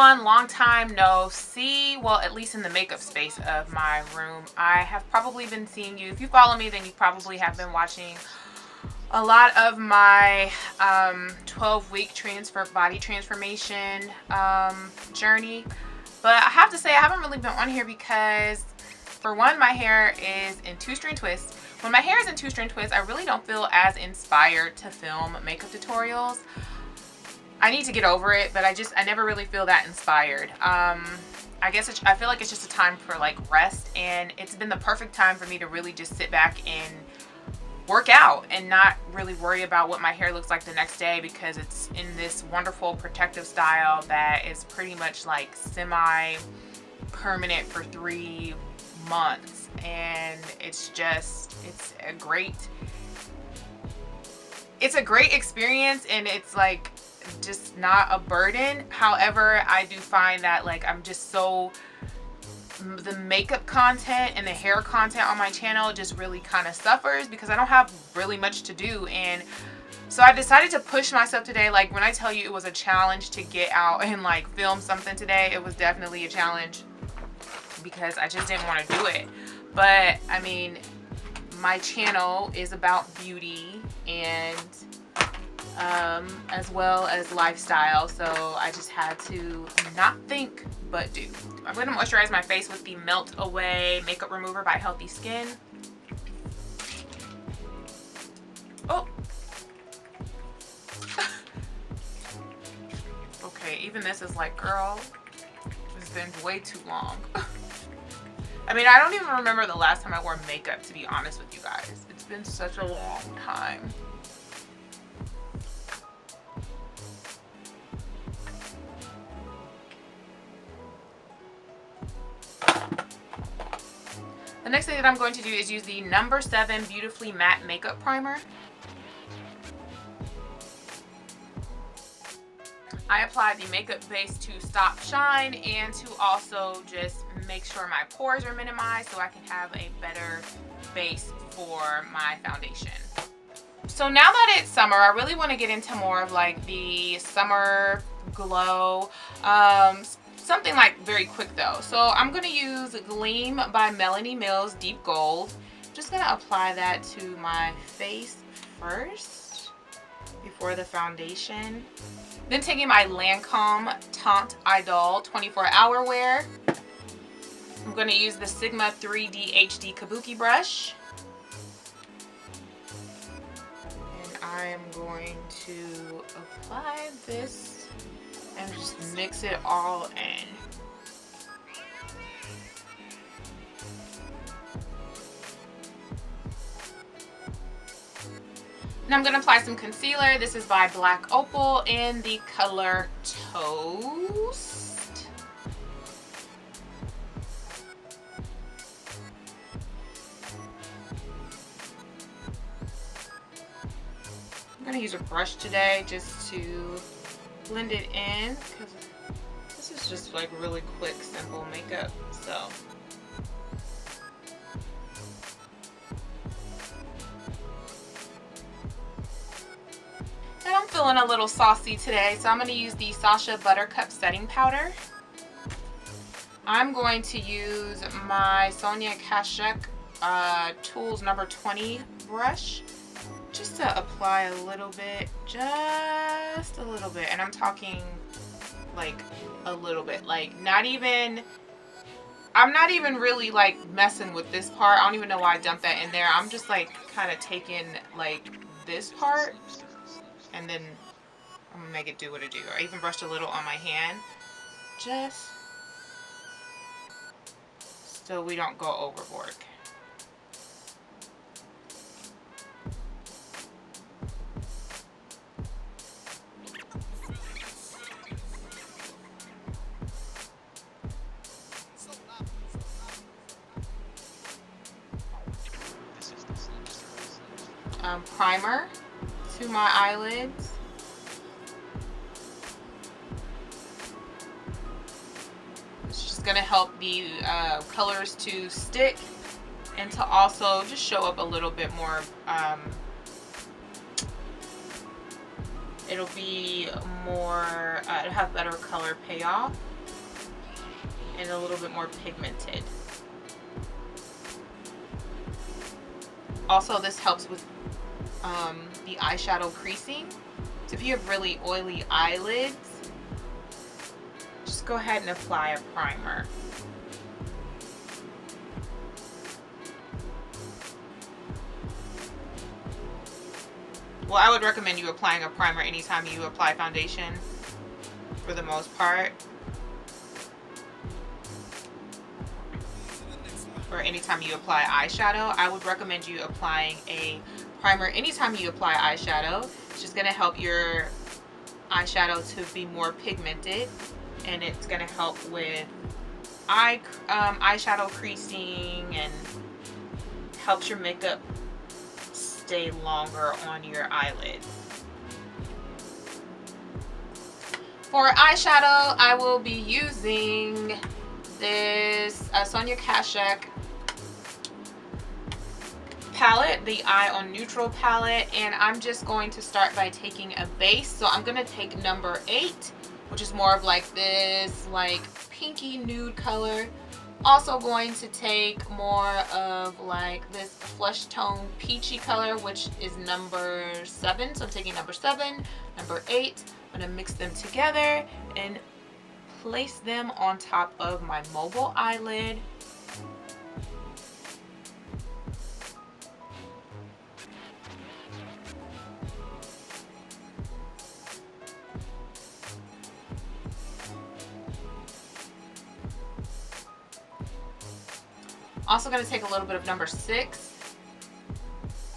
everyone, long time no see. Well, at least in the makeup space of my room. I have probably been seeing you. If you follow me, then you probably have been watching a lot of my 12-week body transformation journey. But I have to say, I haven't really been on here because, for one, my hair is in 2-string twists. When my hair is in 2-string twists, I really don't feel as inspired to film makeup tutorials. I need to get over it, but I never really feel that inspired. I guess I feel like it's just a time for like rest, and it's been the perfect time for me to really just sit back and work out and not really worry about what my hair looks like the next day, because it's in this wonderful protective style that is pretty much like semi-permanent for 3 months. And it's a great experience, and it's like just not a burden. However, I do find that like the makeup content and the hair content on my channel just really kind of suffers because I don't have really much to do. And so I decided to push myself today. Like, when I tell you it was a challenge to get out and like film something today, it was definitely a challenge because I just didn't want to do it. But I mean, my channel is about beauty and as well as lifestyle, so I just had to not think but do. I'm going to moisturize my face with the Melt Away Makeup Remover by Healthy Skin. Oh. Okay, even this is like, girl, it's been way too long. I mean, I don't even remember the last time I wore makeup, to be honest with you guys. It's been such a long time. The next thing that I'm going to do is use the No. 7 Beautifully Matte Makeup Primer. I applied the makeup base to stop shine and to also just make sure my pores are minimized so I can have a better base for my foundation. So now that it's summer, I really want to get into more of like the summer glow. Something like very quick though. So I'm going to use Gleam by Melanie Mills Deep Gold. I'm just going to apply that to my face first before the foundation. Then taking my Lancome Teint Idole 24-hour wear. I'm going to use the Sigma 3D HD Kabuki brush. And I am going to apply this and just mix it all in. Now I'm going to apply some concealer. This is by Black Opal in the color Toast. I'm going to use a brush today just to blend it in, because this is just like really quick, simple makeup. So and I'm feeling a little saucy today, so I'm going to use the Sacha Buttercup setting powder. I'm going to use my Sonja Kashuk Tools No. 20 brush just to apply a little bit, just a little bit. And I'm talking like a little bit, like I'm not even really like messing with this part. I don't even know why I dumped that in there. I'm just like kind of taking like this part and then I'm gonna make it do what it do. I even brushed a little on my hand just so we don't go overboard. Primer to my eyelids. It's just going to help the colors to stick and to also just show up a little bit more. It'll be more, it'll have better color payoff. and a little bit more pigmented. Also, this helps with the eyeshadow creasing. So if you have really oily eyelids, just go ahead and apply a primer. Well, I would recommend you applying a primer anytime you apply foundation, for the most part. Or anytime you apply eyeshadow, I would recommend you applying a primer anytime you apply eyeshadow. It's just going to help your eyeshadow to be more pigmented, and it's going to help with eyeshadow creasing, and helps your makeup stay longer on your eyelids. For eyeshadow, I will be using this Sonja Kashuk palette, the Eye on Neutral palette, and I'm just going to start by taking a base. So I'm going to take number 8, which is more of like this like pinky nude color. Also going to take more of like this flesh tone peachy color, which is number 7. So I'm taking number 7, number 8. I'm going to mix them together and place them on top of my mobile eyelid. Also going to take a little bit of number 6,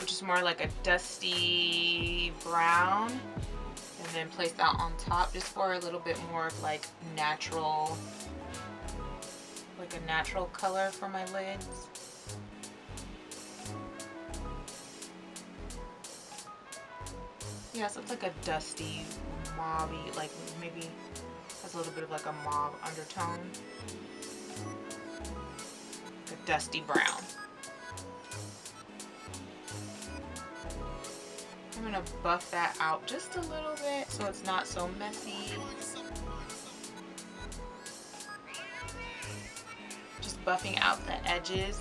which is more like a dusty brown, and then place that on top just for a little bit more of like natural, like a natural color for my lids. Yeah, so it's like a dusty, mauvey, like maybe has a little bit of like a mauve undertone. A dusty brown. I'm gonna buff that out just a little bit so it's not so messy. Just buffing out the edges.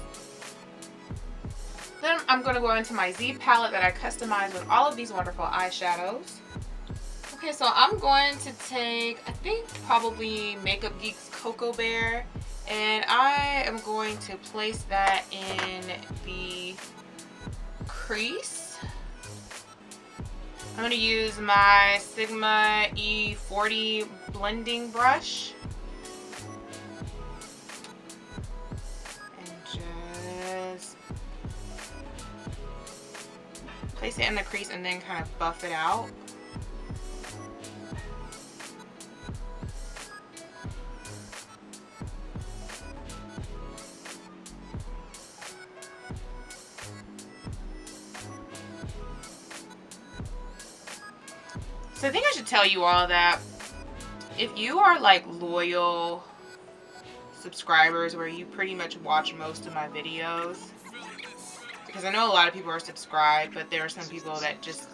Then I'm gonna go into my Z palette that I customized with all of these wonderful eyeshadows. Okay, so I'm going to take, I think probably Makeup Geek's Cocoa Bear, and I am going to place that in the crease. I'm going to use my Sigma E40 blending brush and just place it in the crease and then kind of buff it out. So I think I should tell you all that if you are like loyal subscribers where you pretty much watch most of my videos, because I know a lot of people are subscribed, but there are some people that just,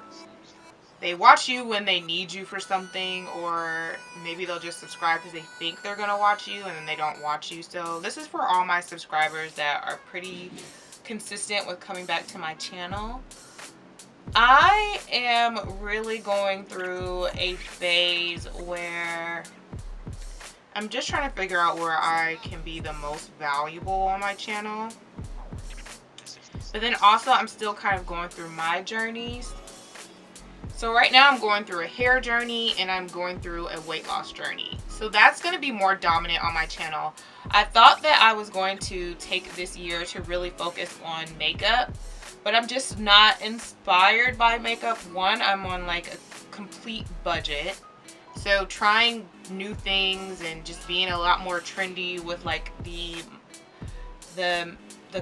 they watch you when they need you for something, or maybe they'll just subscribe because they think they're gonna watch you and then they don't watch you. So this is for all my subscribers that are pretty consistent with coming back to my channel. I am really going through a phase where I'm just trying to figure out where I can be the most valuable on my channel. But then also I'm still kind of going through my journeys. So right now I'm going through a hair journey and I'm going through a weight loss journey. So that's going to be more dominant on my channel. I thought that I was going to take this year to really focus on makeup, but I'm just not inspired by makeup. One, I'm on like a complete budget. So trying new things and just being a lot more trendy with like the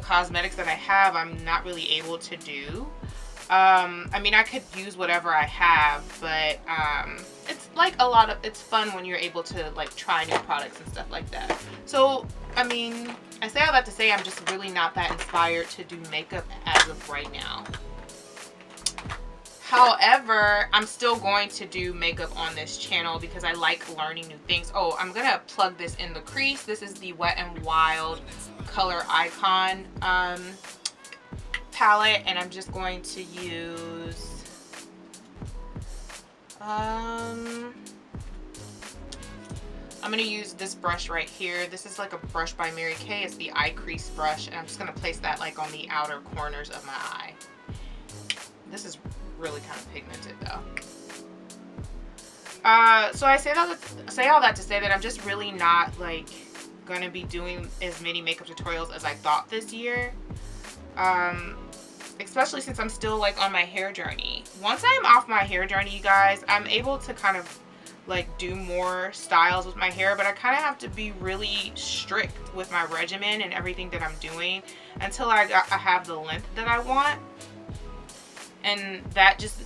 cosmetics that I have, I'm not really able to do. I mean, I could use whatever I have, but it's like a lot of, it's fun when you're able to like try new products and stuff like that. So, I mean, I say all that to say I'm just really not that inspired to do makeup as of right now. However, I'm still going to do makeup on this channel because I like learning new things. Oh, I'm going to plug this in the crease. This is the Wet n Wild Color Icon palette, and I'm just going to use I'm going to use this brush right here. This is like a brush by Mary Kay. It's the eye crease brush, and I'm just going to place that like on the outer corners of my eye. This is really kind of pigmented though. So I say all that to say that I'm just really not like going to be doing as many makeup tutorials as I thought this year. Especially since I'm still like on my hair journey. Once I'm off my hair journey, you guys, I'm able to kind of like do more styles with my hair, but I kind of have to be really strict with my regimen and everything that I'm doing until I have the length that I want. And that just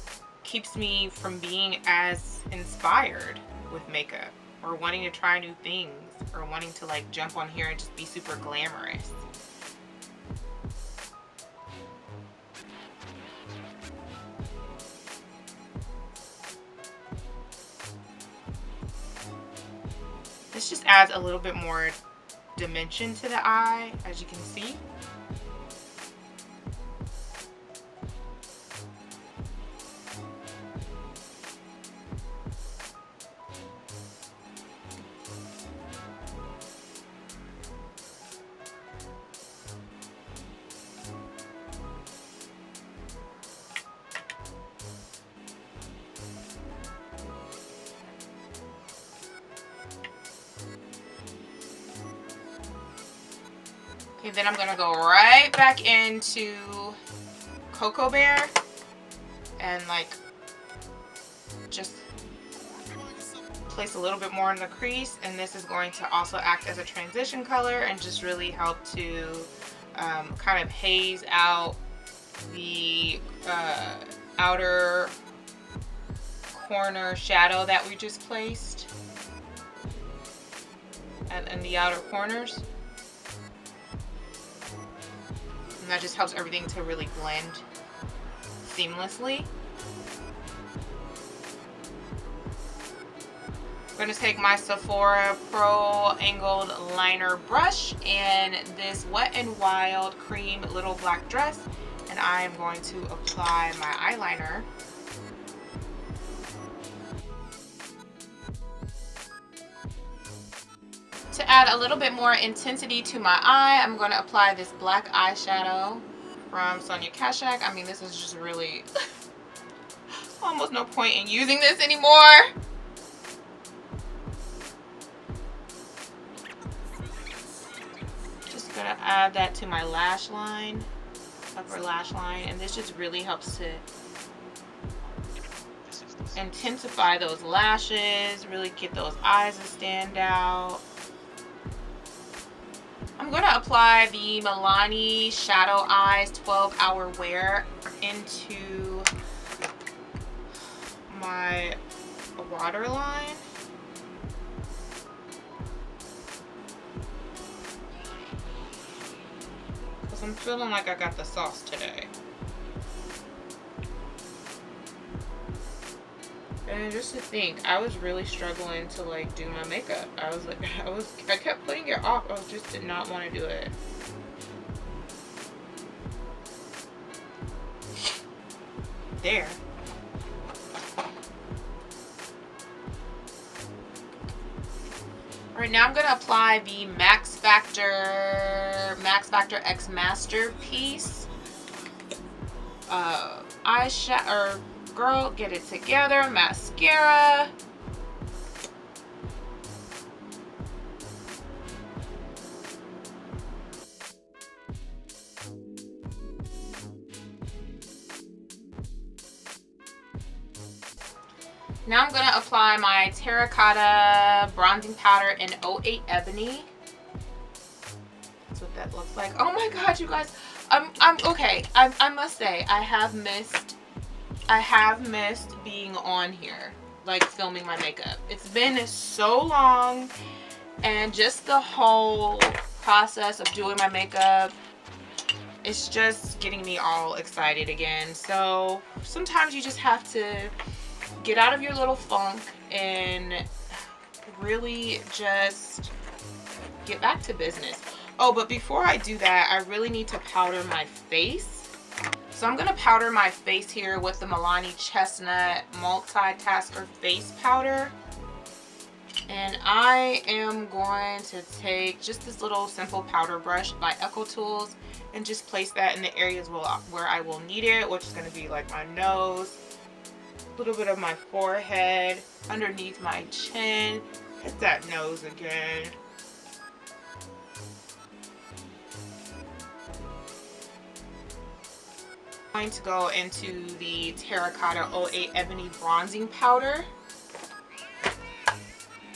keeps me from being as inspired with makeup, or wanting to try new things, or wanting to like jump on here and just be super glamorous. This just adds a little bit more dimension to the eye, as you can see. Okay, then I'm gonna go right back into Cocoa Bear and like just place a little bit more in the crease, and this is going to also act as a transition color and just really help to kind of haze out the outer corner shadow that we just placed and the outer corners. And that just helps everything to really blend seamlessly. I'm going to take my Sephora Pro Angled Liner Brush and this Wet n Wild Cream Little Black Dress, and I am going to apply my eyeliner. To add a little bit more intensity to my eye, I'm going to apply this black eyeshadow from Sonja Kashuk. I mean, this is just really almost no point in using this anymore. Just going to add that to my lash line, upper lash line, and this just really helps to intensify those lashes, really get those eyes to stand out. I'm going to apply the Milani Shadow Eyes 12-Hour Wear into my waterline. Because I'm feeling like I got the sauce today. And just to think, I was really struggling to like do my makeup. I kept putting it off. I just did not want to do it. There. Alright, now I'm going to apply the Max Factor X Masterpiece eyeshadow, Girl Get It Together mascara. Now I'm going to apply my terracotta bronzing powder in 08 Ebony. That's what that looks like. Oh my god, you guys. I'm okay. I must say, I have missed being on here, like filming my makeup. It's been so long, and just the whole process of doing my makeup it's just getting me all excited again. So sometimes you just have to get out of your little funk and really just get back to business. Oh, but before I do that, I really need to powder my face. So I'm going to powder my face here with the Milani Chestnut Multitasker Face Powder. And I am going to take just this little simple powder brush by EcoTools and just place that in the areas where I will need it, which is going to be like my nose, a little bit of my forehead, underneath my chin. Hit that nose again. I'm going to go into the Terracotta 08 Ebony Bronzing Powder.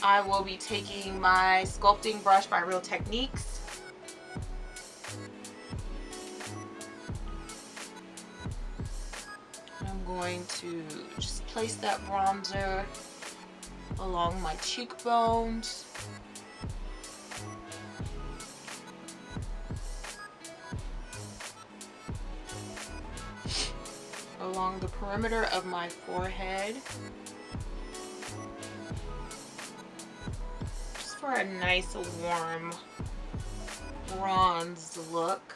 I will be taking my sculpting brush by Real Techniques. I'm going to just place that bronzer along my cheekbones. Along the perimeter of my forehead. Just for a nice warm bronze look.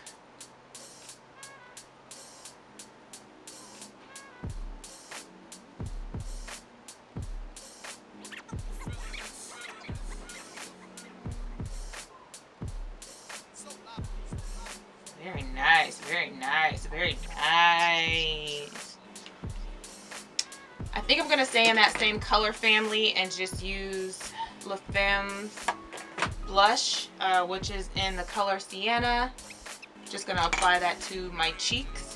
Very nice, very nice, very nice. I think I'm gonna stay in that same color family and just use La Femme's blush, which is in the color Sienna. Just gonna apply that to my cheeks.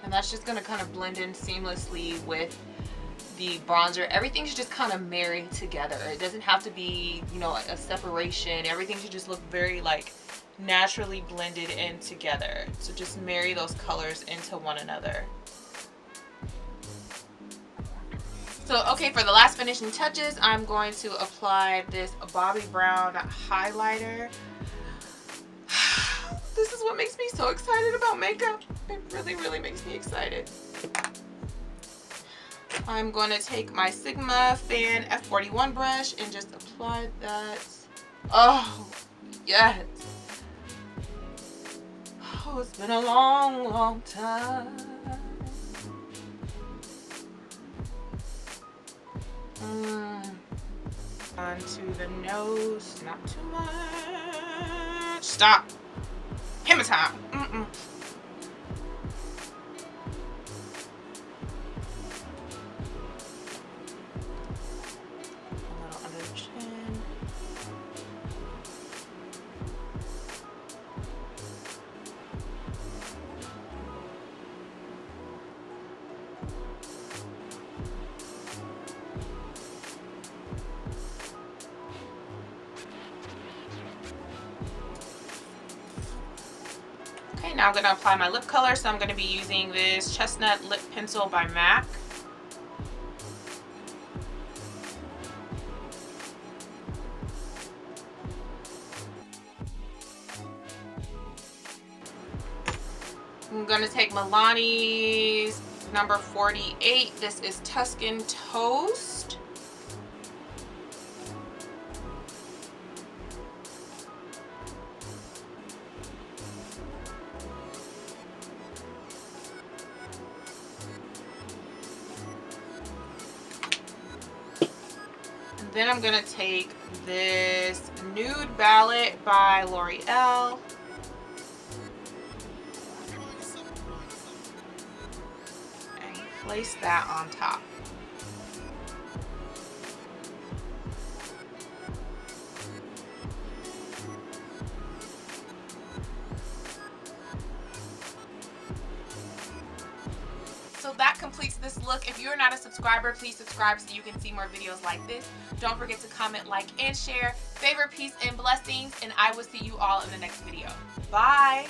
And that's just going to kind of blend in seamlessly with the bronzer. Everything should just kind of marry together. It doesn't have to be, you know, a separation. Everything should just look very like naturally blended in together. So just marry those colors into one another. So, okay, for the last finishing touches, I'm going to apply this Bobbi Brown highlighter. This is what makes me so excited about makeup. It really, really makes me excited. I'm going to take my Sigma Fan F41 brush and just apply that. Oh, yes. Oh, it's been a long, long time. Onto the nose, not too much. Stop. Hammer time. A little under the chin. Now I'm going to apply my lip color, so I'm going to be using this Chestnut Lip Pencil by MAC. I'm going to take Milani's number 48. This is Tuscan Toast. Then I'm going to take this Nude Ballet by L'Oreal. And place that on top. So that completes this look. If you're not a subscriber, please subscribe so you can see more videos like this. Don't forget to comment, like, and share. Favorite, peace, and blessings, and I will see you all in the next video. Bye.